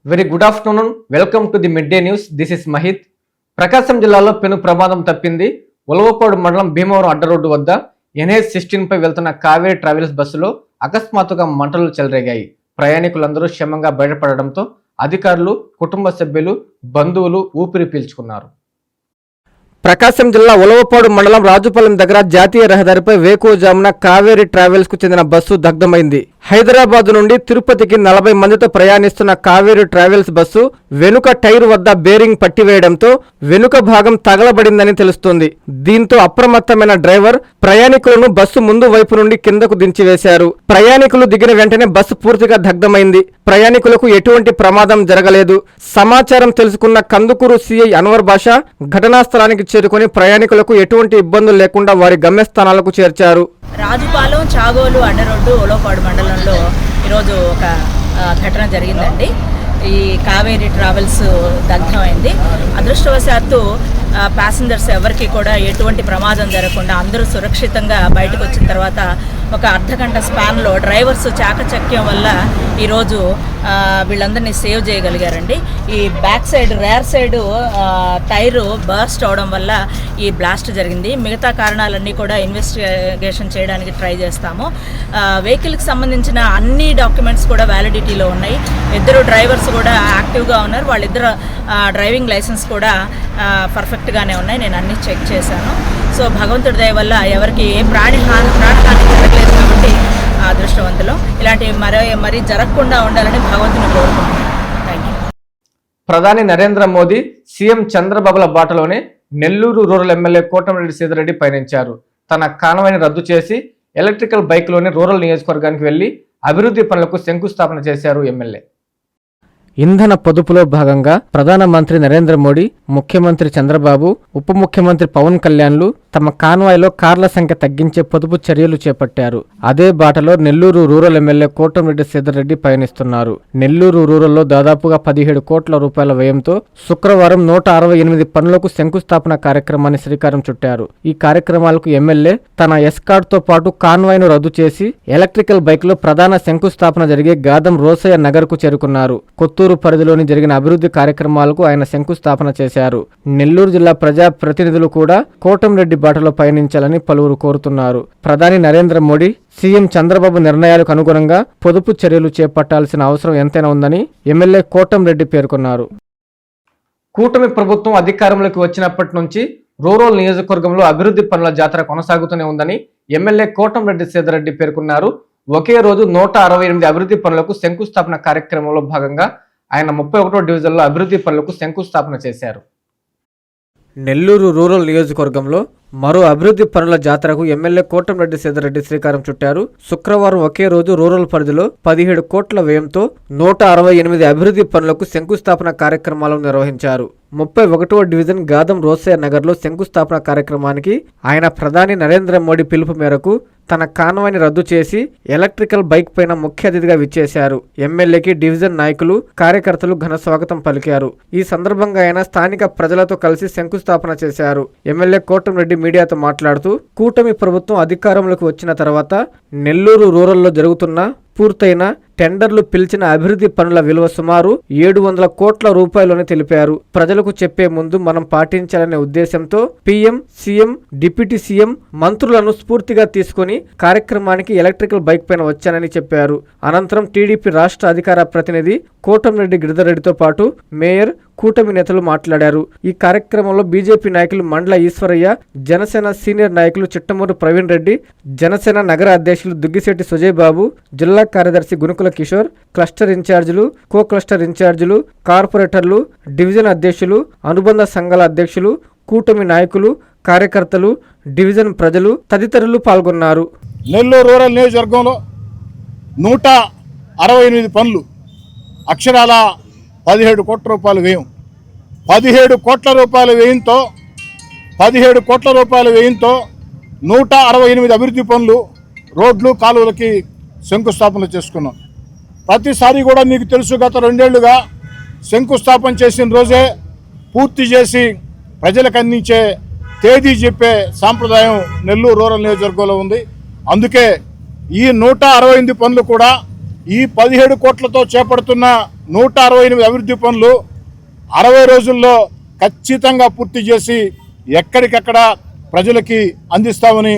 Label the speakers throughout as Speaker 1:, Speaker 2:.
Speaker 1: Very good afternoon. Welcome to the mid day news. This is Mahith. Prakasam జిల్లాలో పెను ప్రమాదం తప్పింది. ఉలవపాడు మండలం భీమవరం అడ్డ రోడ్డు వద్ద NH-16 పై వెళ్తున్న కావేరీ ట్రావెల్స్ బస్సులో అకస్మాత్తుగా మంటలు చెలరేగాయి. ప్రయాణికులందరూ క్షేమంగా బయటపడడంతో అధికారులు, కుటుంబ సభ్యులు, బంధువులు ఊపిరి పీల్చుకున్నారు. ప్రకాశం జిల్లా ఉలవపాడు మండలం రాజుపాలెం దగ్గర జాతీయ రహదారిపై వేకువజామున కావేరీ ట్రావెల్స్ కు చెందిన బస్సు దగ్ధమైంది. హైదరాబాద్ నుండి తిరుపతికి 40 మందితో ప్రయాణిస్తున్న కావేరీ ట్రావెల్స్ బస్సు వెనుక టైర్ వద్ద బేరింగ్ పట్టివేయడంతో వెనుక భాగం తగలబడిందని తెలుస్తోంది. దీంతో అప్రమత్తమైన డ్రైవర్ ప్రయాణికులను బస్సు ముందు వైపు నుండి కిందకు దించివేశారు. ప్రయాణికులు దిగిన వెంటనే బస్సు పూర్తిగా దగ్ధమైంది. ప్రయాణికులకు ఎటువంటి ప్రమాదం జరగలేదు. సమాచారం తెలుసుకున్న కందుకూరు సిఐ అన్వర్ బాషా ఘటనా స్థలానికి చేరుకుని ప్రయాణికులకు ఎటువంటి ఇబ్బందులు లేకుండా వారి గమ్యస్థానాలకు చేర్చారు.
Speaker 2: రాజుపాలెం చాగోలు అడ్డరోడ్డు ఉలవపాడు మండలంలో ఈరోజు ఒక ఘటన జరిగిందండి. ఈ కావేరీ ట్రావెల్స్ దగ్ధమైంది. అదృష్టవశాత్తు ప్యాసింజర్స్ ఎవరికి కూడా ఎటువంటి ప్రమాదం జరగకుండా అందరూ సురక్షితంగా బయటకు వచ్చిన తర్వాత ఒక అర్ధగంట స్పాన్లో డ్రైవర్స్ చాకచక్యం వల్ల ఈరోజు వీళ్ళందరినీ సేవ్ చేయగలిగారండి. ఈ back side rare side tyre burst అవడం వల్ల ఈ బ్లాస్ట్ జరిగింది. మిగతా కారణాలన్నీ కూడా ఇన్వెస్టిగేషన్ చేయడానికి ట్రై చేస్తాము. వెహికల్కి సంబంధించిన అన్ని డాక్యుమెంట్స్ కూడా వ్యాలిడిటీలో ఉన్నాయి. ఇద్దరు డ్రైవర్స్ కూడా యాక్టివ్గా ఉన్నారు. వాళ్ళిద్దరు డ్రైవింగ్ లైసెన్స్ కూడా పర్ఫెక్ట్గానే ఉన్నాయి. నేను అన్నీ చెక్ చేశాను. సో భగవంతుడి దయ వల్ల ఎవరికి ఏ ప్రాణహాని జరగలేదు కాబట్టి అదృష్టవంతులు. ఇలాంటివి మరీ జరగకుండా ఉండాలని భగవంతుని కోరుకుంటున్నాను. Thank you.
Speaker 1: ప్రధాని నరేంద్ర మోదీ సీఎం చంద్రబాబుల బాటలోనే నెల్లూరు రూరల్ ఎమ్మెల్యే కోటమిరెడ్డి సీతారెడ్డి పయనించారు. తన కాన్వాయ్ని రద్దు చేసి ఎలక్ట్రికల్ బైక్లోని రూరల్ నియోజకవర్గానికి వెళ్లి అభివృద్ధి పనులకు శంకుస్థాపన చేశారు ఎమ్మెల్యే. ఇంధన పొదుపులో భాగంగా ప్రధానమంత్రి నరేంద్ర మోడీ, ముఖ్యమంత్రి చంద్రబాబు, ఉప ముఖ్యమంత్రి పవన్ కళ్యాణ్లు తమ కాన్వాయ్లో కార్ల సంఖ్య తగ్గించే పొదుపు చర్యలు చేపట్టారు. అదే బాటలో నెల్లూరు రూరల్ ఎమ్మెల్యే కోటమిరెడ్డి సీతారెడ్డి పయనిస్తున్నారు. నెల్లూరు రూరల్లో దాదాపుగా 17 కోట్ల రూపాయల వ్యయంతో శుక్రవారం 168 పనులకు శంకుస్థాపన కార్యక్రమాన్ని శ్రీకారం చుట్టారు. ఈ కార్యక్రమాలకు ఎమ్మెల్యే తన ఎస్కార్ట్తో పాటు కాన్వాయ్ను రద్దు చేసి ఎలక్ట్రికల్ బైక్లో ప్రధాన శంకుస్థాపన జరిగే గాదం రోసయ్య నగర్కు చేరుకున్నారు. కొత్తూరు పరిధిలోని జరిగిన అభివృద్ధి కార్యక్రమాలకు ఆయన శంకుస్థాపన చేశారు. నెల్లూరు జిల్లా ప్రజా ప్రతినిధులు కూడా కోటమిరెడ్డి బాటలో పయనించాలని పలువురు కోరుతున్నారు. ప్రధాని నరేంద్ర మోడీ, సీఎం చంద్రబాబు నిర్ణయాలకు అనుగుణంగా పొదుపు చర్యలు చేపట్టాల్సిన అవసరం ఎంతైనా ఉందని ఎమ్మెల్యే కోటమిరెడ్డి పేర్కొన్నారు. కూటమి ప్రభుత్వం అధికారంలోకి వచ్చినప్పటి నుంచి రూరల్ నియోజకవర్గంలో అభివృద్ధి పనుల జాతర కొనసాగుతూనే ఉందని ఎమ్మెల్యే కోటమిరెడ్డి సీతారెడ్డి పేర్కొన్నారు. ఒకే రోజు 168 అభివృద్ధి పనులకు శంకుస్థాపన కార్యక్రమంలో భాగంగా ఆయన 31వ డివిజన్లో అభివృద్ధి పనులకు శంకుస్థాపన చేశారు. నెల్లూరు రూరల్ నియోజకవర్గంలో మరో అభివృద్ధి పనుల జాతరకు ఎమ్మెల్యే కోటమిరెడ్డి సీతారెడ్డి శ్రీకారం చుట్టారు. శుక్రవారం ఒకే రోజు రూరల్ పరిధిలో 17 కోట్ల వ్యయంతో 168 అభివృద్ధి పనులకు శంకుస్థాపన కార్యక్రమాలను నిర్వహించారు. 31వ డివిజన్ గాదం రోసయ్య నగర్లో శంకుస్థాపన కార్యక్రమానికి ఆయన ప్రధాని నరేంద్ర మోడీ పిలుపు మేరకు తన కాన్వాయ్ని రద్దు చేసి ఎలక్ట్రికల్ బైక్ పైన ముఖ్య అతిథిగా విచ్చేశారు. ఎమ్మెల్యేకి డివిజన్ నాయకులు, కార్యకర్తలు ఘన స్వాగతం పలికారు. ఈ సందర్భంగా ఆయన స్థానిక ప్రజలతో కలిసి శంకుస్థాపన చేశారు. ఎమ్మెల్యే కోటమిరెడ్డి మీడియాతో మాట్లాడుతూ కూటమి ప్రభుత్వం అధికారంలోకి వచ్చిన తర్వాత నెల్లూరు రూరల్లో జరుగుతున్న పూర్తయిన టెండర్లు పిలిచిన అభివృద్ధి పనుల విలువ సుమారు 700 కోట్ల రూపాయలని తెలిపారు. ప్రజలకు చెప్పే ముందు మనం పాటించాలనే ఉద్దేశంతో పీఎం, సీఎం, డిప్యూటీ సీఎం, మంత్రులను స్ఫూర్తిగా తీసుకుని కార్యక్రమానికి ఎలక్ట్రికల్ బైక్ పైన వచ్చానని చెప్పారు. అనంతరం టీడీపీ రాష్ట్ర అధికార ప్రతినిధి కోటమిరెడ్డి గిరిధర్రెడ్డితో పాటు మేయర్, కూటమి నేతలు మాట్లాడారు. ఈ కార్యక్రమంలో బీజేపీ నాయకులు మండల ఈశ్వరయ్య, జనసేన సీనియర్ నాయకులు చిట్టమూరు ప్రవీణ్ రెడ్డి, జనసేన నగర అధ్యక్షులు దుగ్గిశెట్టి సుజయ్ బాబు, జిల్లా కార్యదర్శి గునుకుల కిషోర్, క్లస్టర్ ఇన్ఛార్జీలు, కో క్లస్టర్ ఇన్ఛార్జీలు, కార్పొరేటర్లు, డివిజన్ అధ్యక్షులు, అనుబంధ సంఘాల అధ్యక్షులు, కూటమి నాయకులు, కార్యకర్తలు, డివిజన్ ప్రజలు తదితరులు పాల్గొన్నారు.
Speaker 3: నెల్లూరు రూరల్ నియోజకవర్గంలో 168 పనులు, అక్షరాల 17 కోట్ల రూపాయల వ్యయం. 17 కోట్ల రూపాయల వ్యయంతో 168 అభివృద్ధి పనులు, రోడ్లు, కాలువలకి శంకుస్థాపన చేసుకున్నాం. ప్రతిసారి కూడా మీకు తెలుసు, గత 2 ఏళ్లుగా శంకుస్థాపన చేసిన రోజే పూర్తి చేసి ప్రజలకు అందించే తేదీ చెప్పే సాంప్రదాయం నెల్లూరు రూరల్ నియోజకవర్గంలో ఉంది. అందుకే ఈ 168 పనులు కూడా ఈ 17 కోట్లతో చేపడుతున్న 168 అభివృద్ధి పనులు 60 రోజుల్లో ఖచ్చితంగా పూర్తి చేసి ఎక్కడికక్కడ ప్రజలకి అందిస్తామని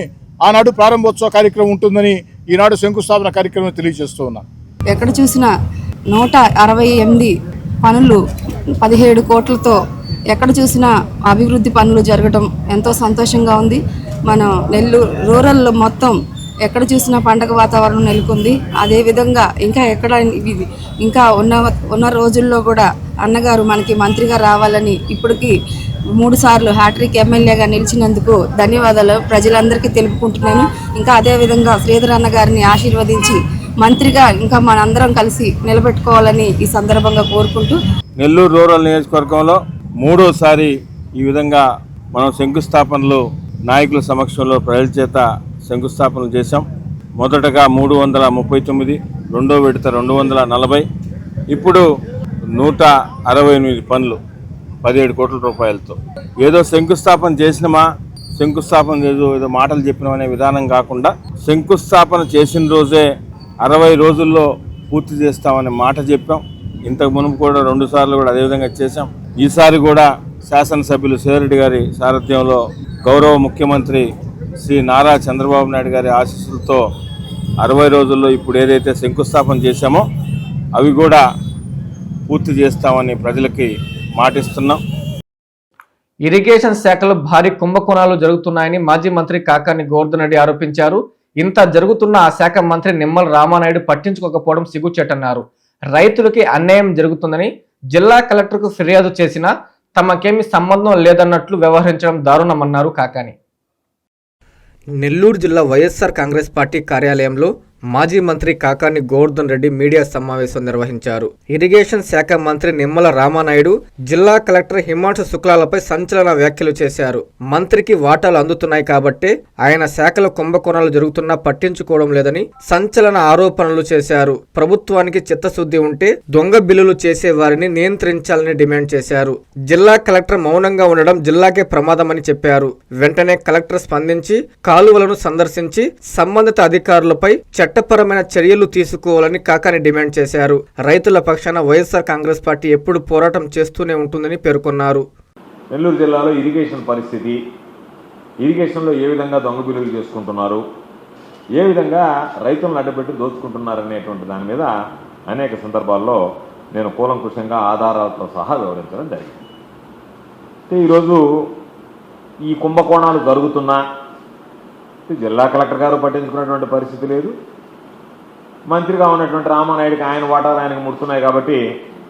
Speaker 3: ఆనాడు ప్రారంభోత్సవ కార్యక్రమం ఉంటుందని ఈనాడు శంకుస్థాపన కార్యక్రమం తెలియజేస్తూ ఉన్నా.
Speaker 4: ఎక్కడ చూసినా 168 పనులు 17 కోట్లతో ఎక్కడ చూసినా అభివృద్ధి పనులు జరగడం ఎంతో సంతోషంగా ఉంది. మనం నెల్లూరు రూరల్లో మొత్తం ఎక్కడ చూసినా పండగ వాతావరణం నెలకొంది. అదేవిధంగా ఇంకా ఉన్న రోజుల్లో కూడా అన్నగారు మనకి మంత్రిగా రావాలని ఇప్పటికీ 3 సార్లు హ్యాట్రిక్ ఎమ్మెల్యేగా నిలిచినందుకు ధన్యవాదాలు ప్రజలందరికీ తెలుపుకుంటున్నాను. ఇంకా అదేవిధంగా శ్రీధర్ అన్న గారిని ఆశీర్వదించి మంత్రిగా ఇంకా మనందరం కలిసి నిలబెట్టుకోవాలని ఈ సందర్భంగా కోరుకుంటూ,
Speaker 5: నెల్లూరు రూరల్ నియోజకవర్గంలో 3వసారి ఈ విధంగా మనం శంకుస్థాపనలు నాయకుల సమక్షంలో ప్రజల చేత శంకుస్థాపనలు చేశాం. మొదటగా 339, రెండో విడత 240, ఇప్పుడు 168 పనులు 17 కోట్ల రూపాయలతో. ఏదో శంకుస్థాపన చేసినమా, శంకుస్థాపన ఏదో మాటలు చెప్పినామనే విధానం కాకుండా శంకుస్థాపన చేసిన రోజే 60 రోజుల్లో పూర్తి చేస్తామనే మాట చెప్పాం. ఇంతకు మునుపు కూడా 2 సార్లు కూడా అదేవిధంగా చేశాం. ఈసారి కూడా శాసనసభ్యులు శివరెడ్డి గారి సారథ్యంలో గౌరవ ముఖ్యమంత్రి శ్రీ నారా చంద్రబాబు నాయుడు గారి ఆశీస్సులతో 60 రోజుల్లో ఇప్పుడు ఏదైతే శంకుస్థాపన చేశామో అవి కూడా పూర్తి చేస్తామని ప్రజలకి మాటిస్తున్నాం.
Speaker 1: ఇరిగేషన్ శాఖలో భారీ కుంభకోణాలు జరుగుతున్నాయని మాజీ మంత్రి కాకాని గోవర్ధన్ రెడ్డి ఆరోపించారు. ఇంత జరుగుతున్న ఆ శాఖ మంత్రి నిమ్మల రామానాయుడు పట్టించుకోకపోవడం సిగ్గుచేటన్నారు. రైతులకి అన్యాయం జరుగుతుందని జిల్లా కలెక్టర్కు ఫిర్యాదు చేసినా తమకేమీ సంబంధం లేదన్నట్లు వ్యవహరించడం దారుణమన్నారు కాకాని. నెల్లూరు జిల్లా వైఎస్ఆర్ కాంగ్రెస్ పార్టీ కార్యాలయంలో మాజీ మంత్రి కాకాని గోవర్ధన్ రెడ్డి మీడియా సమావేశం నిర్వహించారు. ఇరిగేషన్ శాఖ మంత్రి నిమ్మల రామానాయుడు జిల్లా కలెక్టర్ హిమాంశు శుక్లాలపై సంచలన వ్యాఖ్యలు చేశారు. మంత్రికి వాటాలు అందుతున్నాయి కాబట్టే ఆయన శాఖలో కుంభకోణాలు జరుగుతున్నా పట్టించుకోవడం లేదని సంచలన ఆరోపణలు చేశారు. ప్రభుత్వానికి చిత్తశుద్ధి ఉంటే దొంగ బిల్లులు చేసే వారిని నియంత్రించాలని డిమాండ్ చేశారు. జిల్లా కలెక్టర్ మౌనంగా ఉండడం జిల్లాకే ప్రమాదమని చెప్పారు. వెంటనే కలెక్టర్ స్పందించి కాలువలను సందర్శించి సంబంధిత అధికారులపై చట్టపరమైన చర్యలు తీసుకోవాలని కాకాని డిమాండ్ చేశారు. రైతుల పక్షాన వైఎస్ఆర్ కాంగ్రెస్ పార్టీ ఎప్పుడు పోరాటం చేస్తూనే ఉంటుందని పేర్కొన్నారు.
Speaker 6: నెల్లూరు జిల్లాలో ఇరిగేషన్ పరిస్థితి, ఇరిగేషన్లో ఏ విధంగా దొంగ బిల్లులు చేసుకుంటున్నారు, ఏ విధంగా రైతులను అడ్డపెట్టి దోచుకుంటున్నారు అనేటువంటి దాని మీద అనేక సందర్భాల్లో నేను కూలంకుషంగా ఆధారాలతో సహా వివరించడం జరిగింది. ఈరోజు ఈ కుంభకోణాలు జరుగుతున్నా జిల్లా కలెక్టర్ గారు పట్టించుకున్నటువంటి పరిస్థితి లేదు. మంత్రిగా ఉన్నటువంటి రామానాయుడికి ఆయన వాటాలు ఆయనకు ముడుతున్నాయి కాబట్టి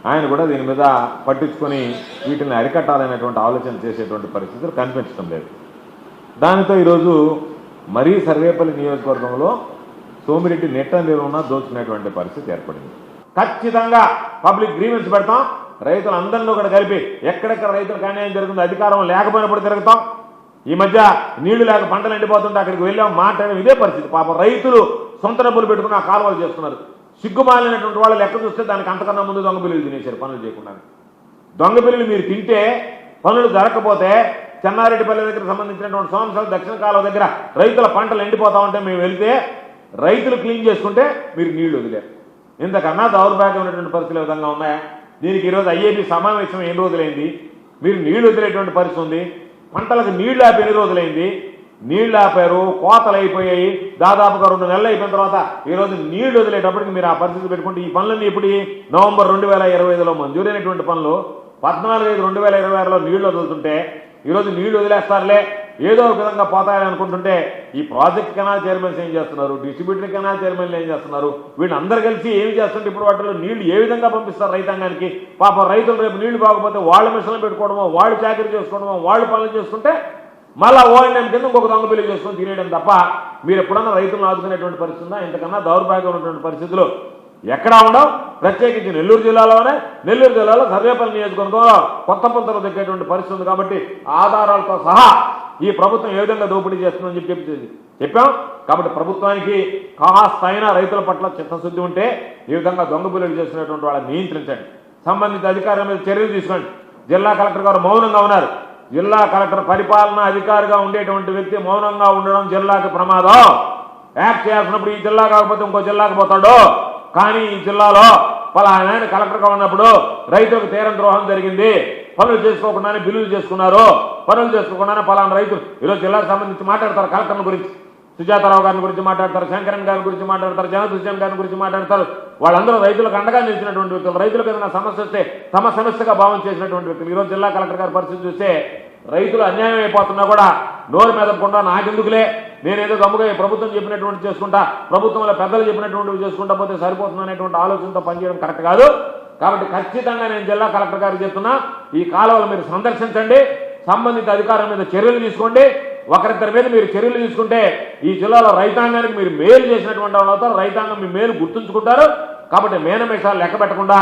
Speaker 6: ఆయన కూడా దీని మీద పట్టించుకొని వీటిని అరికట్టాలనేటువంటి ఆలోచన చేసేటువంటి పరిస్థితులు కనిపించడం లేదు. దానితో ఈరోజు మరీ సర్వేపల్లి నియోజకవర్గంలో సోమిరెడ్డి నెట్ట నిలువున దోచుకునేటువంటి పరిస్థితి ఏర్పడింది. ఖచ్చితంగా పబ్లిక్ గ్రీవెన్స్ పెడతాం, రైతులందరినీ కూడా కలిపి ఎక్కడెక్కడ రైతులకు అన్యాయం జరుగుతుంది అధికారం లేకపోయినప్పుడు తిరుగుతాం. ఈ మధ్య నీళ్లు లేక పంటలు ఎండిపోతుంటే అక్కడికి వెళ్ళాం, మాట్లాడడం ఇదే పరిస్థితి. పాపం రైతులు సొంత డబ్బులు పెట్టుకుని ఆ కాలువలు చేస్తున్నారు. సిగ్గుమాలినటువంటి వాళ్ళు లెక్క చూస్తే దానికి అంతకన్నా ముందు దొంగ బిల్లులు తినేశారు పనులు చేయకుండా. దొంగ బిల్లులు మీరు తింటే పనులు జరగకపోతే చెన్నారెడ్డిపల్లి దగ్గర సంబంధించినటువంటి సోమశల దక్షిణ కాలువ దగ్గర రైతుల పంటలు ఎండిపోతా ఉంటే మేము వెళ్తే రైతులు క్లీన్ చేసుకుంటే మీరు నీళ్లు వదిలేరు. ఇంతకన్నా దౌర్భాగ్యం ఉన్నటువంటి పరిస్థితులు విధంగా ఉన్నాయా? దీనికి ఈరోజు ఐఏపీ సమావేశం ఎన్ని రోజులైంది? మీరు నీళ్లు వదిలేటువంటి పరిస్థితి ఉంది. పంటలకు నీళ్లు ఆపి ఎన్ని రోజులైంది? నీళ్లు ఆపారు, కోతలు అయిపోయాయి. దాదాపుగా 2 నెలలు అయిపోయిన తర్వాత ఈరోజు నీళ్లు వదిలేటప్పటికి మీరు ఆ పరిస్థితి పెట్టుకుంటే ఈ పనులన్నీ ఇప్పుడు నవంబర్ 2025లో మంజూరైనటువంటి పనులు 14/5/2026లో నీళ్లు వదులుతుంటే ఈరోజు నీళ్లు వదిలేస్తారులే ఏదో ఒక విధంగా పోతాయని అనుకుంటుంటే ఈ ప్రాజెక్ట్ కెనాల్ చైర్మన్స్ ఏం చేస్తున్నారు, డిస్ట్రిబ్యూటర్ కెనాల్ చైర్మన్లు ఏం చేస్తున్నారు, వీళ్ళందరూ కలిసి ఏమి చేస్తుంటే ఇప్పుడు వాటిలో నీళ్లు ఏ విధంగా పంపిస్తారు రైతాంగానికి? పాపం రైతులు రేపు నీళ్లు బాగపోతే వాళ్ళ మిషన్లు పెట్టుకోవడమో, వాళ్ళు చాకరీ చేసుకోవడమో, వాళ్ళు పనులు చేసుకుంటే మళ్ళీ ఓఎన్ఎం కింద ఇంకొక దొంగ బిల్లు చేసుకొని తినేయడం తప్ప మీరు ఎప్పుడన్నా రైతులను ఆదుకునేటువంటి పరిస్థితి ఉందా? ఇంతకన్నా దౌర్భాగ్యం ఉన్నటువంటి పరిస్థితులు ఎక్కడా ఉండవు. ప్రత్యేకించి నెల్లూరు జిల్లాలోనే, నెల్లూరు జిల్లాలో సర్వేపల్లి నియోజకవర్గంలో కొత్త పొంతలు దక్కేటువంటి పరిస్థితి ఉంది. కాబట్టి ఆధారాలతో సహా ఈ ప్రభుత్వం ఏ విధంగా దోపిడీ చేస్తుందని చెప్పాం. కాబట్టి ప్రభుత్వానికి కాస్త అయినా రైతుల పట్ల చిత్తశుద్ధి ఉంటే ఈ విధంగా దొంగ బిల్లులు చేస్తున్నటువంటి వాళ్ళని నియంత్రించండి. సంబంధిత అధికారుల మీద చర్యలు తీసుకోండి. జిల్లా కలెక్టర్ గారు మౌనంగా ఉన్నారు. జిల్లా కలెక్టర్ పరిపాలనా అధికారిగా ఉండేటువంటి వ్యక్తి మౌనంగా ఉండడం జిల్లాకి ప్రమాదం. యాక్ట్ చేయాల్సినప్పుడు ఈ జిల్లా కాకపోతే ఇంకో జిల్లాకు పోతాడు. కానీ ఈ జిల్లాలో పలానా ఆయన కలెక్టర్గా ఉన్నప్పుడు రైతులకు తీరం ద్రోహం జరిగింది, పనులు చేసుకోకుండానే బిల్లులు చేసుకున్నారు, పనులు చేసుకోకుండానే పలానా రైతులు ఈరోజు జిల్లాకు సంబంధించి మాట్లాడతారు, కలెక్టర్ల గురించి సుజాతారావు గారి గురించి మాట్లాడతారు, శంకరన్ గారి గురించి మాట్లాడతారు, జనదుజన్ గారి గురించి మాట్లాడతారు. వాళ్ళందరూ రైతులకు అండగా నిలిచినటువంటి వ్యక్తులు, రైతులకు ఏదైనా సమస్య వస్తే తమ సమస్యగా భావం చేసినటువంటి వ్యక్తులు. ఈరోజు జిల్లా కలెక్టర్ గారి పరిస్థితి చూస్తే రైతులు అన్యాయం అయిపోతున్నా కూడా నోరు మెదపకుండా నాకెందుకులే, నేనేదో గమ్ముగా ప్రభుత్వం చెప్పినటువంటి చేసుకుంటా, ప్రభుత్వంలో పెద్దలు చెప్పినటువంటివి చేసుకుంటా పోతే సరిపోతుంది అనేటువంటి ఆలోచనతో పనిచేయడం కరెక్ట్ కాదు. కాబట్టి ఖచ్చితంగా నేను జిల్లా కలెక్టర్ గారికి చెప్తున్నా, ఈ కాలువలు మీరు సందర్శించండి, సంబంధిత అధికారుల మీద చర్యలు తీసుకోండి. ఒకరిద్దరి మీద మీరు చర్యలు తీసుకుంటే ఈ జిల్లాలో రైతాంగానికి మీరు మేలు చేసినటువంటి వాళ్ళు అవుతారు, రైతాంగం మీ మేలు గుర్తుంచుకుంటారు. కాబట్టి మేనమేషాలు లెక్క పెట్టకుండా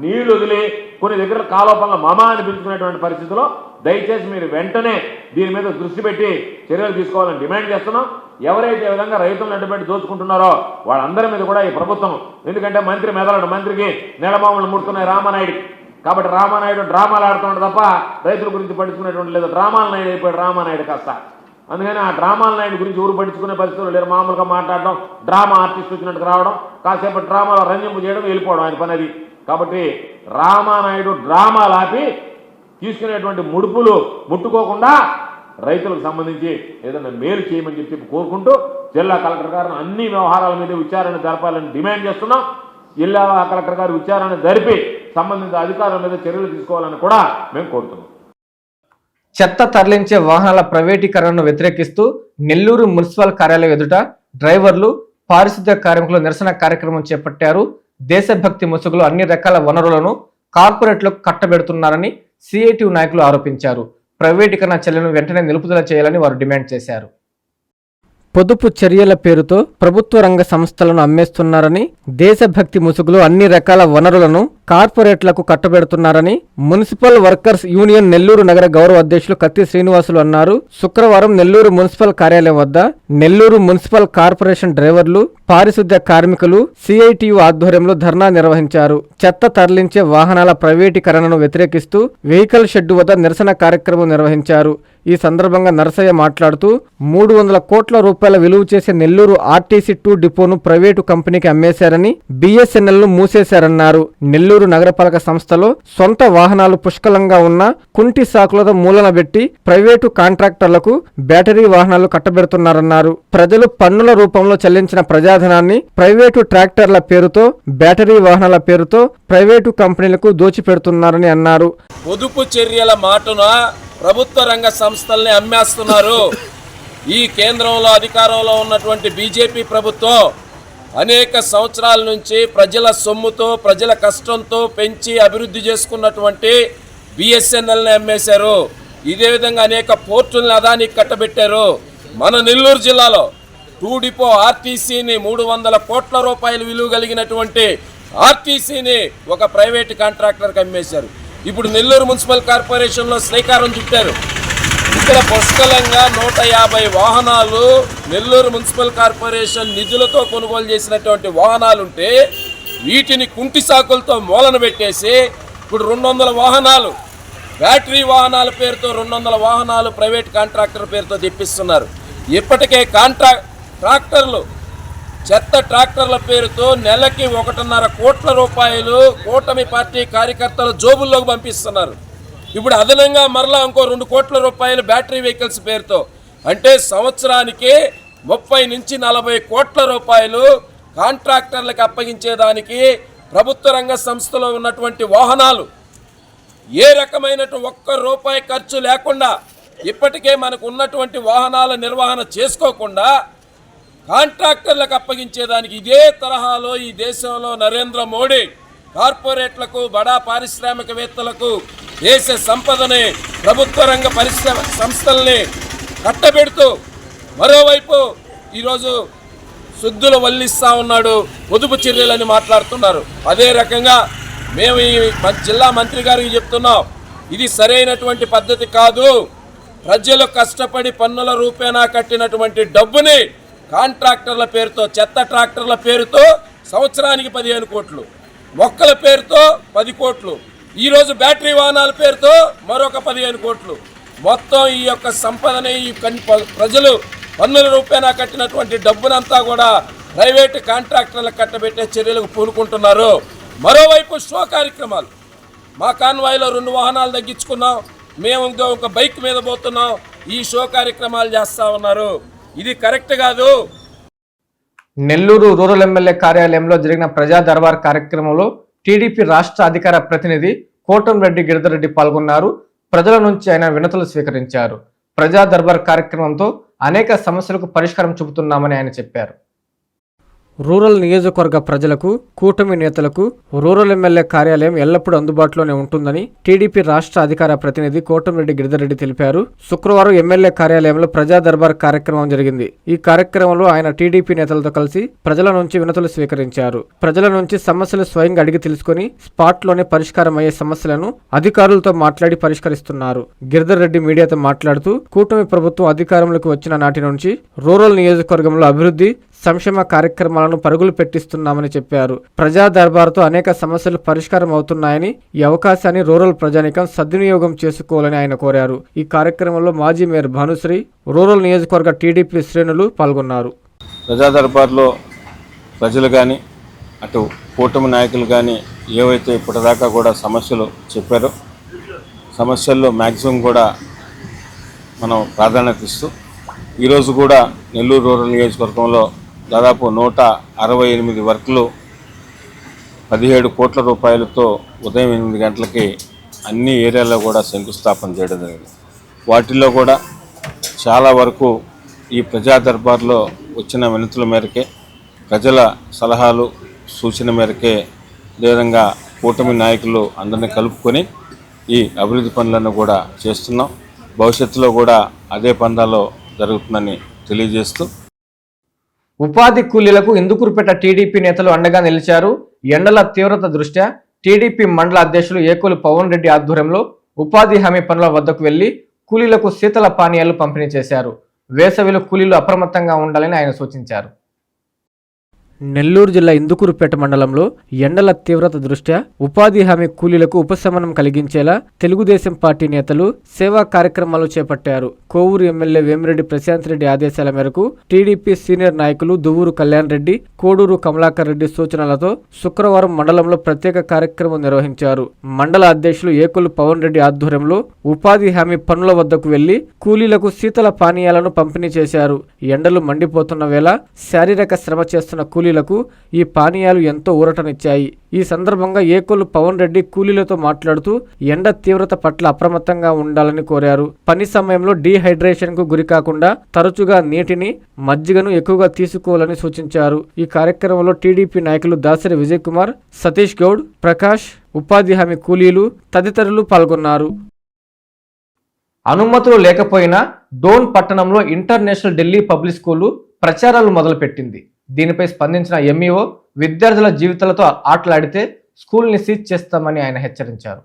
Speaker 6: నీళ్లు వదిలి కొన్ని దగ్గర కాలువ పనుల మమ అని పిలుచుకునేటువంటి పరిస్థితిలో దయచేసి మీరు వెంటనే దీని మీద దృష్టి పెట్టి చర్యలు తీసుకోవాలని డిమాండ్ చేస్తున్నాం. ఎవరైతే ఈ విధంగా రైతులను అడ్డుపెట్టి దోచుకుంటున్నారో వాళ్ళందరి మీద కూడా ఈ ప్రభుత్వం, ఎందుకంటే మంత్రి మెదలడు, మంత్రికి నెలమామూలు ముడుతున్నాయి రామానాయుడికి. కాబట్టి రామానాయుడు డ్రామాలు ఆడుతున్నాడు తప్ప రైతుల గురించి పట్టించుకునేటువంటి లేదు. డ్రామాల నాయుడు అయిపోయాడు రామానాయుడు కాస్త. అందుకని ఆ డ్రామాల నాయుడు గురించి ఊరు పట్టించుకునే పరిస్థితులు లేరు. మామూలుగా మాట్లాడడం, డ్రామా ఆర్టిస్ట్ వచ్చినట్టుకు రావడం, కాసేపు డ్రామాలో రంజింపు చేయడం, వెళ్ళిపోవడం ఆయన పని అది. కాబట్టి రామానాయుడు డ్రామాలు ఆపి తీసుకునేటువంటి ముడుపులు ముట్టుకోకుండా రైతులకు సంబంధించి ఏదైనా మేలు చేయమని చెప్పి కోరుకుంటూ జిల్లా కలెక్టర్ గారిని అన్ని వ్యవహారాల మీద విచారణ జరపాలని డిమాండ్ చేస్తున్నాం. జిల్లా కలెక్టర్ గారు విచారణ జరిపి సంబంధిత అధికారుల మీద చర్యలు తీసుకోవాలని కూడా మేము కోరుతున్నాం.
Speaker 1: చెత్త తరలించే వాహనాల ప్రైవేటీకరణను వ్యతిరేకిస్తూ నెల్లూరు మున్సిపల్ కార్యాలయం ఎదుట డ్రైవర్లు, పారిశుద్ధ్య కార్మికులు నిరసన కార్యక్రమం చేపట్టారు. దేశభక్తి ముసుగులో అన్ని రకాల వనరులను కార్పొరేట్లకు కట్టబెడుతున్నారని సిఐటియు నాయకులు ఆరోపించారు. ప్రైవేటీకరణ చర్యలను వెంటనే నిలుపుదల చేయాలని వారు డిమాండ్ చేశారు. పొదుపు చర్యల పేరుతో ప్రభుత్వ రంగ సంస్థలను అమ్మేస్తున్నారని, దేశభక్తి ముసుగులో అన్ని రకాల వనరులను కార్పొరేట్లకు కట్టబెడుతున్నారని మున్సిపల్ వర్కర్స్ యూనియన్ నెల్లూరు నగర గౌరవ అధ్యక్షులు కత్తి శ్రీనివాసులు అన్నారు. శుక్రవారం నెల్లూరు మున్సిపల్ కార్యాలయం వద్ద నెల్లూరు మున్సిపల్ కార్పొరేషన్ డ్రైవర్లు, పారిశుద్ధ్య కార్మికులు సిఐటియు ఆధ్వర్యంలో ధర్నా నిర్వహించారు. చెత్త తరలించే వాహనాల ప్రైవేటీకరణను వ్యతిరేకిస్తూ వెహికల్ షెడ్డు వద్ద నిరసన కార్యక్రమం నిర్వహించారు. ఈ సందర్భంగా నరసయ్య మాట్లాడుతూ 300 కోట్ల రూపాయల విలువ చేసే నెల్లూరు ఆర్టీసీ 2 డిపోను ప్రైవేటు కంపెనీకి అమ్మేశారని, బిఎస్ఎన్ఎల్ ను మూసేశారన్నారు. నెల్లూరు నగరపాలక సంస్థలో సొంత వాహనాలు పుష్కలంగా ఉన్న కుంటి సాకులతో మూలన పెట్టి ప్రైవేటు కాంట్రాక్టర్లకు బ్యాటరీ వాహనాలు కట్టబెడుతున్నారన్నారు. ప్రజలు పన్నుల రూపంలో చెల్లించిన ప్రజాధనాన్ని ప్రైవేటు ట్రాక్టర్ల పేరుతో, బ్యాటరీ వాహనాల పేరుతో ప్రైవేటు కంపెనీలకు దోచిపెడుతున్నారని అన్నారు.
Speaker 7: పొదుపు చర్యల మాటున ప్రభుత్వ రంగ సంస్థల్ని అమ్మేస్తున్నారు. ఈ కేంద్రంలో అధికారంలో ఉన్నటువంటి బీజేపీ ప్రభుత్వం అనేక సంవత్సరాల నుంచి ప్రజల సొమ్ముతో, ప్రజల కష్టంతో పెంచి అభివృద్ధి చేసుకున్నటువంటి బిఎస్ఎన్ఎల్ని అమ్మేశారు. ఇదే విధంగా అనేక పోర్టులను అదానికి కట్టబెట్టారు. మన నెల్లూరు జిల్లాలో 2 డిపో ఆర్టీసీని 300 కోట్ల రూపాయలు విలువ కలిగినటువంటి ఆర్టీసీని ఒక ప్రైవేట్ కాంట్రాక్టర్కి అమ్మేశారు. ఇప్పుడు నెల్లూరు మున్సిపల్ కార్పొరేషన్లో శ్రీకారం చుట్టారు. ఇక్కడ పుష్కలంగా 150 వాహనాలు నెల్లూరు మున్సిపల్ కార్పొరేషన్ నిధులతో కొనుగోలు చేసినటువంటి వాహనాలుంటే వీటిని కుంటి సాకులతో మూలన పెట్టేసి ఇప్పుడు 200 వాహనాలు, బ్యాటరీ వాహనాల పేరుతో 200 వాహనాలు ప్రైవేట్ కాంట్రాక్టర్ పేరుతో తెప్పిస్తున్నారు. ఇప్పటికే ట్రాక్టర్లు, చెత్త ట్రాక్టర్ల పేరుతో నెలకి 1.5 కోట్ల రూపాయలు కూటమి పార్టీ కార్యకర్తల జోబుల్లోకి పంపిస్తున్నారు. ఇప్పుడు అదనంగా మరలా ఇంకో 2 కోట్ల రూపాయలు బ్యాటరీ వెహికల్స్ పేరుతో, అంటే సంవత్సరానికి 30 నుంచి 40 కోట్ల రూపాయలు కాంట్రాక్టర్లకు అప్పగించేదానికి ప్రభుత్వ రంగ సంస్థలో ఉన్నటువంటి వాహనాలు ఏ రకమైన ₹1 ఖర్చు లేకుండా ఇప్పటికే మనకు ఉన్నటువంటి వాహనాల నిర్వహణ చేసుకోకుండా కాంట్రాక్టర్లకు అప్పగించేదానికి ఇదే తరహాలో ఈ దేశంలో నరేంద్ర మోడీ కార్పొరేట్లకు, బడా పారిశ్రామికవేత్తలకు దేశ సంపదని, ప్రభుత్వ రంగ సంస్థల్ని కట్టబెడుతూ మరోవైపు ఈరోజు శుద్ధులు వల్లిస్తూ ఉన్నాడు, పొదుపు చర్యలని మాట్లాడుతున్నారు. అదే రకంగా మేము ఈ జిల్లా మంత్రి గారికి చెప్తున్నాం, ఇది సరైనటువంటి పద్ధతి కాదు. ప్రజలు కష్టపడి పన్నుల రూపేణా కట్టినటువంటి డబ్బుని కాంట్రాక్టర్ల పేరుతో, చెత్త ట్రాక్టర్ల పేరుతో సంవత్సరానికి 15 కోట్లు, మొక్కల పేరుతో 10 కోట్లు, ఈరోజు బ్యాటరీ వాహనాల పేరుతో మరొక 15 కోట్లు, మొత్తం ఈ యొక్క సంపదని ఈ ప్రజలు పన్నుల రూపేణా కట్టినటువంటి డబ్బునంతా కూడా ప్రైవేటు కాంట్రాక్టర్లకు కట్టబెట్టే చర్యలకు పూనుకుంటున్నారు. మరోవైపు షో కార్యక్రమాలు, మా కాన్వాయ్లో 2 వాహనాలు తగ్గించుకున్నాం, మేము ఒక బైక్ మీద పోతున్నాం, ఈ షో కార్యక్రమాలు చేస్తూ ఉన్నారు. ఇది కరెక్ట్ కాదు.
Speaker 1: నెల్లూరు రూరల్ ఎమ్మెల్యే కార్యాలయంలో జరిగిన ప్రజా దర్బార్ కార్యక్రమంలో టీడీపీ రాష్ట్ర అధికార ప్రతినిధి కోటంరెడ్డి గిరిధర్ రెడ్డి పాల్గొన్నారు. ప్రజల నుంచి ఆయన వినతులు స్వీకరించారు. ప్రజా దర్బార్ కార్యక్రమంతో అనేక సమస్యలకు పరిష్కారం చూపుతున్నామని ఆయన చెప్పారు. రూరల్ నియోజకవర్గ ప్రజలకు, కూటమి నేతలకు రూరల్ ఎమ్మెల్యే కార్యాలయం ఎల్లప్పుడూ అందుబాటులోనే ఉంటుందని టీడీపీ రాష్ట్ర అధికార ప్రతినిధి కోటంరెడ్డి గిరిధర్ రెడ్డి తెలిపారు. శుక్రవారం ఎమ్మెల్యే కార్యాలయంలో ప్రజా దర్బార్ కార్యక్రమం జరిగింది. ఈ కార్యక్రమంలో ఆయన టీడీపీ నేతలతో కలిసి ప్రజల నుంచి వినతులు స్వీకరించారు. ప్రజల నుంచి సమస్యలు స్వయంగా అడిగి తెలుసుకుని స్పాట్లోనే పరిష్కారం అయ్యే సమస్యలను అధికారులతో మాట్లాడి పరిష్కరిస్తున్నారు. గిరిధర్ రెడ్డి మీడియాతో మాట్లాడుతూ కూటమి ప్రభుత్వం అధికారంలోకి వచ్చిన నాటి నుంచి రూరల్ నియోజకవర్గంలో అభివృద్ధి, సంక్షేమ కార్యక్రమాలను పరుగులు పెట్టిస్తున్నామని చెప్పారు. ప్రజా దర్బార్తో అనేక సమస్యలు పరిష్కారం అవుతున్నాయని, ఈ అవకాశాన్ని రూరల్ ప్రజానికం సద్వినియోగం చేసుకోవాలని ఆయన కోరారు. ఈ కార్యక్రమంలో మాజీ మేయర్ భానుశ్రీ, రూరల్ నియోజకవర్గ టీడీపీ శ్రేణులు పాల్గొన్నారు.
Speaker 5: ప్రజా దర్బార్లో ప్రజలు కానీ అటు కూటమి నాయకులు కానీ ఏవైతే ఇప్పటిదాకా కూడా సమస్యలు చెప్పారో సమస్యల్లో మ్యాక్సిమం కూడా మనం ప్రాధాన్యత ఇస్తూ ఈరోజు కూడా నెల్లూరు రూరల్ నియోజకవర్గంలో దాదాపు 168 వర్కులు 17 కోట్ల రూపాయలతో ఉదయం 8 గంటలకి అన్ని ఏరియాల్లో కూడా శంకుస్థాపన చేయడం జరిగింది. వాటిల్లో కూడా చాలా వరకు ఈ ప్రజా దర్బార్లో వచ్చిన వినతుల మేరకే, ప్రజల సలహాలు సూచన మేరకే, అదేవిధంగా కూటమి నాయకులు అందరినీ కలుపుకొని ఈ అభివృద్ధి పనులను కూడా చేస్తున్నాం. భవిష్యత్తులో కూడా అదే పందాలో జరుగుతుందని తెలియజేస్తూ
Speaker 1: ఉపాధి కూలీలకు ఇందుకూరుపేట టీడీపీ నేతలు అండగా నిలిచారు. ఎండల తీవ్రత దృష్ట్యా టీడీపీ మండల అధ్యక్షులు ఏకోలు పవన్ రెడ్డి ఆధ్వర్యంలో ఉపాధి హామీ పనుల వద్దకు వెళ్లి కూలీలకు శీతల పానీయాలు పంపిణీ చేశారు. వేసవిలో కూలీలు అప్రమత్తంగా ఉండాలని ఆయన సూచించారు. నెల్లూరు జిల్లా ఇందుకూరుపేట మండలంలో ఎండల తీవ్రత దృష్ట్యా ఉపాధి హామీ కూలీలకు ఉపశమనం కలిగించేలా తెలుగుదేశం పార్టీ నేతలు సేవా కార్యక్రమాలు చేపట్టారు. కోవూరు ఎమ్మెల్యే వేమిరెడ్డి ప్రశాంత్ రెడ్డి ఆదేశాల మేరకు టీడీపీ సీనియర్ నాయకులు దువ్వూరు కళ్యాణ్ రెడ్డి, కోడూరు కమలాకర్ రెడ్డి సూచనలతో శుక్రవారం మండలంలో ప్రత్యేక కార్యక్రమం నిర్వహించారు. మండల అధ్యక్షులు ఏకొల్లు పవన్ రెడ్డి ఆధ్వర్యంలో ఉపాధి హామీ పనుల వద్దకు వెళ్లి కూలీలకు శీతల పానీయాలను పంపిణీ చేశారు. ఎండలు మండిపోతున్న వేళ శారీరక శ్రమ చేస్తున్న కూలీలకు ఈ పానీయాలు ఎంతో ఊరటనిచ్చాయి. ఈ సందర్భంగా ఏకొల్లు పవన్ రెడ్డి కూలీలతో మాట్లాడుతూ ఎండ తీవ్రత పట్ల అప్రమత్తంగా ఉండాలని కోరారు. పని సమయంలో డీహైడ్రేషన్ కు గురి కాకుండా తరచుగా నీటిని, మజ్జిగను ఎక్కువగా తీసుకోవాలని సూచించారు. ఈ కార్యక్రమంలో టీడీపీ నాయకులు దాసరి విజయ్ కుమార్, సతీష్ గౌడ్, ప్రకాష్, ఉపాధి హామీ కూలీలు తదితరులు పాల్గొన్నారు. అనుమతులు లేకపోయినా డోన్ పట్టణంలో ఇంటర్నేషనల్ ఢిల్లీ పబ్లిక్ స్కూలు ప్రచారాలు మొదలుపెట్టింది. దీనిపై స్పందించిన ఎంఈఓ విద్యార్థుల జీవితాలతో ఆటలాడితే స్కూల్ని సీజ్ చేస్తామని ఆయన హెచ్చరించారు.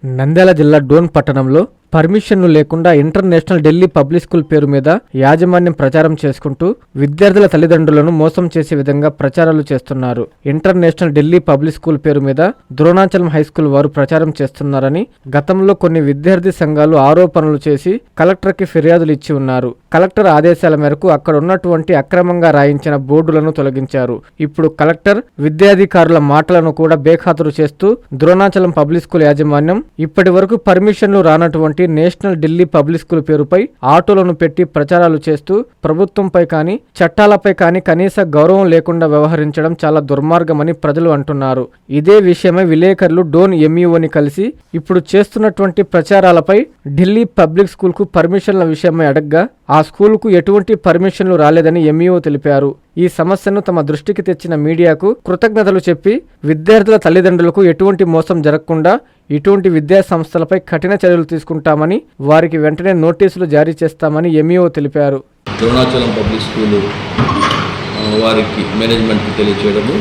Speaker 1: నంద్యాల జిల్లా డోన్ పట్టణంలో పర్మిషన్లు లేకుండా ఇంటర్నేషనల్ ఢిల్లీ పబ్లిక్ స్కూల్ పేరు మీద యాజమాన్యం ప్రచారం చేసుకుంటూ విద్యార్థుల తల్లిదండ్రులను మోసం చేసే విధంగా ప్రచారాలు చేస్తున్నారు. ఇంటర్నేషనల్ ఢిల్లీ పబ్లిక్ స్కూల్ పేరు మీద ద్రోణాచలం హైస్కూల్ వారు ప్రచారం చేస్తున్నారని గతంలో కొన్ని విద్యార్థి సంఘాలు ఆరోపణలు చేసి కలెక్టర్కి ఫిర్యాదులు ఇచ్చి ఉన్నారు. కలెక్టర్ ఆదేశాల మేరకు అక్కడ ఉన్నటువంటి అక్రమంగా రాయించిన బోర్డులను తొలగించారు. ఇప్పుడు కలెక్టర్ విద్యాధికారుల మాటలను కూడా బేఖాతరు చేస్తూ ద్రోణాచలం పబ్లిక్ స్కూల్ యాజమాన్యం ఇప్పటి వరకు పర్మిషన్లు రానటువంటి నేషనల్ ఢిల్లీ పబ్లిక్ స్కూల్ పేరుపై ఆటోలను పెట్టి ప్రచారాలు చేస్తూ ప్రభుత్వంపై కానీ చట్టాలపై కానీ కనీస గౌరవం లేకుండా వ్యవహరించడం చాలా దుర్మార్గమని ప్రజలు అంటున్నారు. ఇదే విషయమై విలేకరులు డోన్ ఎంఈఓని కలిసి ఇప్పుడు చేస్తున్నటువంటి ప్రచారాలపై ఢిల్లీ పబ్లిక్ స్కూల్ కు పర్మిషన్ల విషయమై అడగ్గా ఆ స్కూల్ కు ఎటువంటి పర్మిషన్లు రాలేదని ఎంఈఓ తెలిపారు. ఈ సమస్యను తమ దృష్టికి తెచ్చిన మీడియాకు కృతజ్ఞతలు చెప్పి విద్యార్థుల తల్లిదండ్రులకు ఎటువంటి మోసం జరగకుండా ఇటువంటి విద్యా సంస్థలపై కఠిన చర్యలు తీసుకుంటామని, వారికి వెంటనే నోటీసులు జారీ చేస్తామని ఎంఈఓ తెలిపారు.
Speaker 8: ద్రోణాచలం పబ్లిక్ స్కూలు వారికి మేనేజ్మెంట్కి తెలియచేయడము,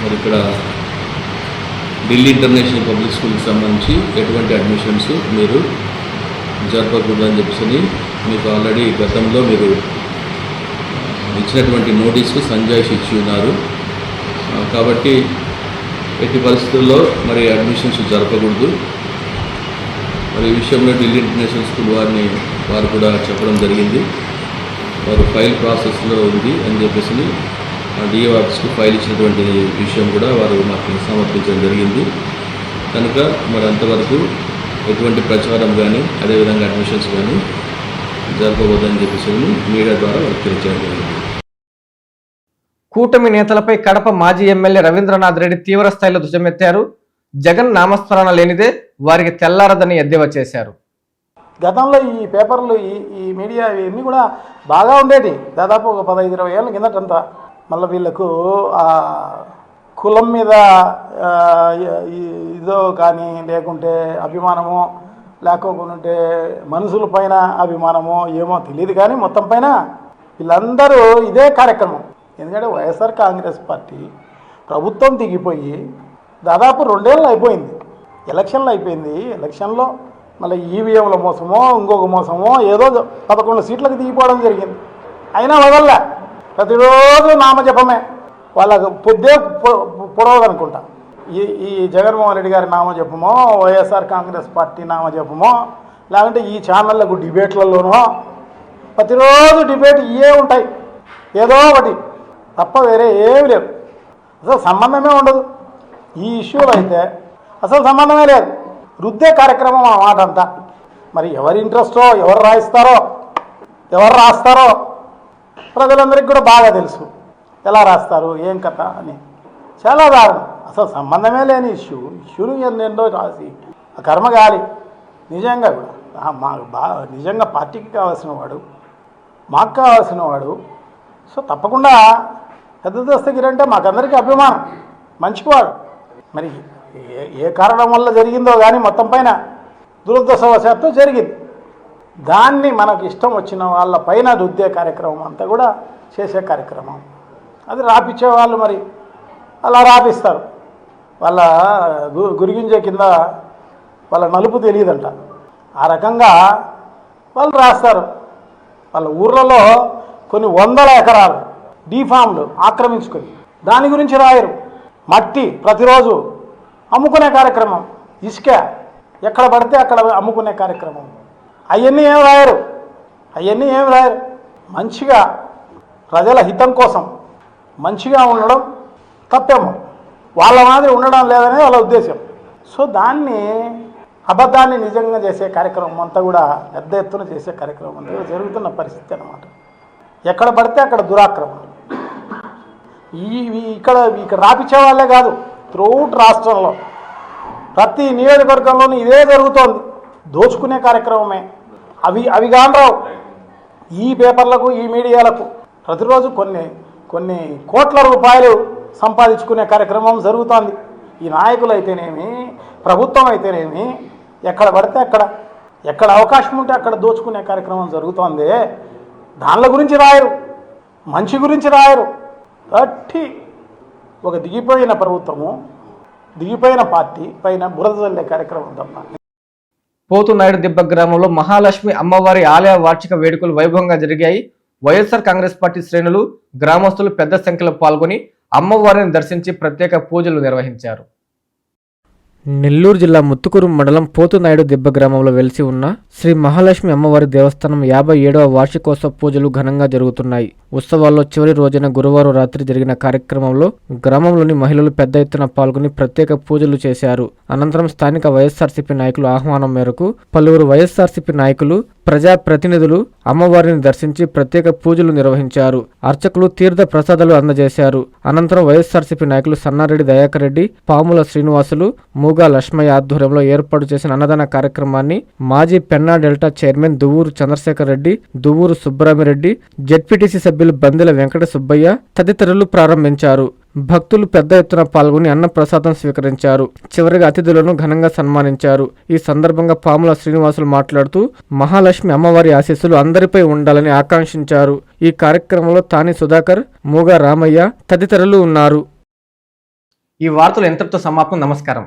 Speaker 8: మరి ఇక్కడ ఢిల్లీ ఇంటర్నేషనల్ పబ్లిక్ స్కూల్కి సంబంధించి ఎటువంటి అడ్మిషన్స్ మీరు జరపకూడదని చెప్పి మీకు ఆల్రెడీ గతంలో మీరు ఇచ్చినటువంటి నోటీస్కు సంజాయిషి ఇచ్చి ఉన్నారు. కాబట్టి ఎట్టి పరిస్థితుల్లో మరి అడ్మిషన్స్ జరపకూడదు. మరి ఈ విషయంలో ఢిల్లీ ఇంటర్నేషనల్ స్కూల్ వారు కూడా చెప్పడం జరిగింది. వారు ఫైల్ ప్రాసెస్లో ఉంది అని చెప్పేసి డిఏ ఆఫీస్కి ఫైల్ ఇచ్చినటువంటి విషయం కూడా వారు మాకు సమర్పించడం జరిగింది. కనుక మరి అంతవరకు ఎటువంటి ప్రచారం కానీ అదేవిధంగా అడ్మిషన్స్ కానీ జరపబోదని చెప్పేసి మీడియా ద్వారా వారికి తెలియజేయడం జరిగింది.
Speaker 1: కూటమి నేతలపై కడప మాజీ ఎమ్మెల్యే రవీంద్రనాథ్ రెడ్డి తీవ్ర స్థాయిలో ధ్వజమెత్తారు. జగన్ నామస్మరణ లేనిదే వారికి తెల్లారదని ఎద్దేవా చేశారు.
Speaker 9: గతంలో ఈ పేపర్లు ఈ మీడియా ఇవన్నీ కూడా బాగా ఉండేది. దాదాపు ఒక 15-20 ఏళ్ళ కిందటంతా. మళ్ళీ వీళ్ళకు కులం మీద ఇదో కానీ లేకుంటే అభిమానమో లేకపోతే మనుషుల పైన అభిమానమో ఏమో తెలియదు, కానీ మొత్తం పైన వీళ్ళందరూ ఇదే కార్యక్రమం. ఎందుకంటే వైఎస్ఆర్ కాంగ్రెస్ పార్టీ ప్రభుత్వం దిగిపోయి దాదాపు 2 ఏళ్ళు అయిపోయింది. ఎలక్షన్లు అయిపోయింది. ఎలక్షన్లో మళ్ళీ ఈవీఎంల మోసమో ఇంకొక మోసమో ఏదో 11 సీట్లకు దిగిపోవడం జరిగింది. అయినా వదల్లా, ప్రతిరోజు నామజపమే. వాళ్ళకు పొద్దే పొడవదనుకుంటా. ఈ జగన్మోహన్ రెడ్డి గారి నామజపమో వైఎస్ఆర్ కాంగ్రెస్ పార్టీ నామజపమో లేకుంటే ఈ ఛానళ్లకు డిబేట్లలోనో ప్రతిరోజు డిబేట్ ఇవే ఉంటాయి, ఏదో ఒకటి తప్ప వేరే ఏమి లేవు. అసలు సంబంధమే ఉండదు. ఈ ఇష్యూలో అయితే అసలు సంబంధమే లేదు. రుద్దే కార్యక్రమం ఆ మాట అంతా. మరి ఎవరి ఇంట్రెస్టో, ఎవరు రాస్తారో ప్రజలందరికీ కూడా బాగా తెలుసు. ఎలా రాస్తారు, ఏం కథ అని. చాలా దారుణం. అసలు సంబంధమే లేని ఇష్యూని ఎన్నెన్నో రాసి ఆ కర్మగాలి. నిజంగా కూడా నిజంగా పార్టీకి కావాల్సిన వాడు, మాకు కావాల్సిన వాడు. సో తప్పకుండా పెద్ద దస్తగిరి అంటే మాకందరికీ అభిమానం, మంచివాడు. మరి ఏ కారణం వల్ల జరిగిందో కానీ మొత్తం పైన దురదృష్టవశాత్తు జరిగింది. దాన్ని మనకు ఇష్టం వచ్చిన వాళ్ళ పైన రుద్దే కార్యక్రమం అంతా కూడా చేసే కార్యక్రమం. అది రాపిచ్చే వాళ్ళు మరి అలా రాపిస్తారు. వాళ్ళ గురిగింజ కింద వాళ్ళ నలుపు తెలియదంట. ఆ రకంగా వాళ్ళు రాస్తారు. వాళ్ళ ఊర్లలో కొన్ని 100 ఎకరాలు డీఫామ్లు ఆక్రమించుకొని దాని గురించి రాయరు. మట్టి ప్రతిరోజు అమ్ముకునే కార్యక్రమం, ఇసుక ఎక్కడ పడితే అక్కడ అమ్ముకునే కార్యక్రమం. అవన్నీ ఏం రాయరు. మంచిగా ప్రజల హితం కోసం మంచిగా ఉండడం తప్పేమో, వాళ్ళ మాదిరి ఉండడం లేదనే వాళ్ళ ఉద్దేశం. సో దాన్ని అబద్ధాన్ని నిజంగా చేసే కార్యక్రమం అంతా కూడా పెద్ద ఎత్తున చేసే కార్యక్రమం అంతా జరుగుతున్న పరిస్థితి అన్నమాట. ఎక్కడ పడితే అక్కడ దురాక్రమం. ఇక్కడ రాపిచ్చే వాళ్ళే కాదు, త్రూఅవుట్ రాష్ట్రంలో ప్రతి నియోజకవర్గంలోనూ ఇదే జరుగుతోంది. దోచుకునే కార్యక్రమమే. అవి కానరావు. ఈ పేపర్లకు, ఈ మీడియాలకు ప్రతిరోజు కొన్ని కోట్ల రూపాయలు సంపాదించుకునే కార్యక్రమం జరుగుతోంది. ఈ నాయకులు అయితేనేమి, ప్రభుత్వం అయితేనేమి, ఎక్కడ పడితే ఎక్కడ అవకాశం ఉంటే అక్కడ దోచుకునే కార్యక్రమం జరుగుతోంది. దానిల గురించి రాయరు, మంచి గురించి రాయరు. ఒక దిగిపోయిన ప్రభుత్వము, దిగిపోయిన పార్టీ పైన బురద జల్లే కార్యక్రమం తప్ప.
Speaker 1: పోతునాయుడు దిబ్బ గ్రామంలో మహాలక్ష్మి అమ్మవారి ఆలయ వార్షిక వేడుకలు వైభవంగా జరిగాయి. వైఎస్ఆర్ కాంగ్రెస్ పార్టీ శ్రేణులు, గ్రామస్తులు పెద్ద సంఖ్యలో పాల్గొని అమ్మవారిని దర్శించి ప్రత్యేక పూజలు నిర్వహించారు. నెల్లూరు జిల్లా ముత్తుకూరు మండలం పోతునాయుడు దిబ్బ గ్రామంలో వెలిసి ఉన్న శ్రీ మహాలక్ష్మి అమ్మవారి దేవస్థానం 57వ వార్షికోత్సవ పూజలు ఘనంగా జరుగుతున్నాయి. ఉత్సవాల్లో చివరి రోజైన గురువారం రాత్రి జరిగిన కార్యక్రమంలో గ్రామంలోని మహిళలు పెద్ద ఎత్తున పాల్గొని ప్రత్యేక పూజలు చేశారు. అనంతరం స్థానిక వైఎస్ఆర్సీపీ నాయకుల ఆహ్వానం మేరకు పలువురు వైఎస్ఆర్సీపీ నాయకులు, ప్రజాప్రతినిధులు అమ్మవారిని దర్శించి ప్రత్యేక పూజలు నిర్వహించారు. అర్చకులు తీర్థ ప్రసాదాలు అందజేశారు. అనంతరం వైఎస్ఆర్సీపీ నాయకులు సన్నారెడ్డి దయాకర్ రెడ్డి, పాముల శ్రీనివాసులు, మూగా లక్ష్మయ్య ఆధ్వర్యంలో ఏర్పాటు చేసిన అన్నదాన కార్యక్రమాన్ని మాజీ Penna delta chairman Duvvuru Chandrasekhar Reddy, Duvvuru Subbaramireddy, ZPTC సభ్యులు బందెల వెంకట సుబ్బయ్య తదితరులు ప్రారంభించారు. భక్తులు పెద్ద ఎత్తున పాల్గొని అన్నప్రసాదం స్వీకరించారు. చివరిగా అతిథులను ఘనంగా సన్మానించారు. ఈ సందర్భంగా పాముల శ్రీనివాసులు మాట్లాడుతూ మహాలక్ష్మి అమ్మవారి ఆశీస్సులు అందరిపై ఉండాలని ఆకాంక్షించారు. ఈ కార్యక్రమంలో తాని సుధాకర్, మూగా రామయ్య తదితరులు ఉన్నారు. ఈ వార్తలు ఎంతటితో సమాప్తం. నమస్కారం.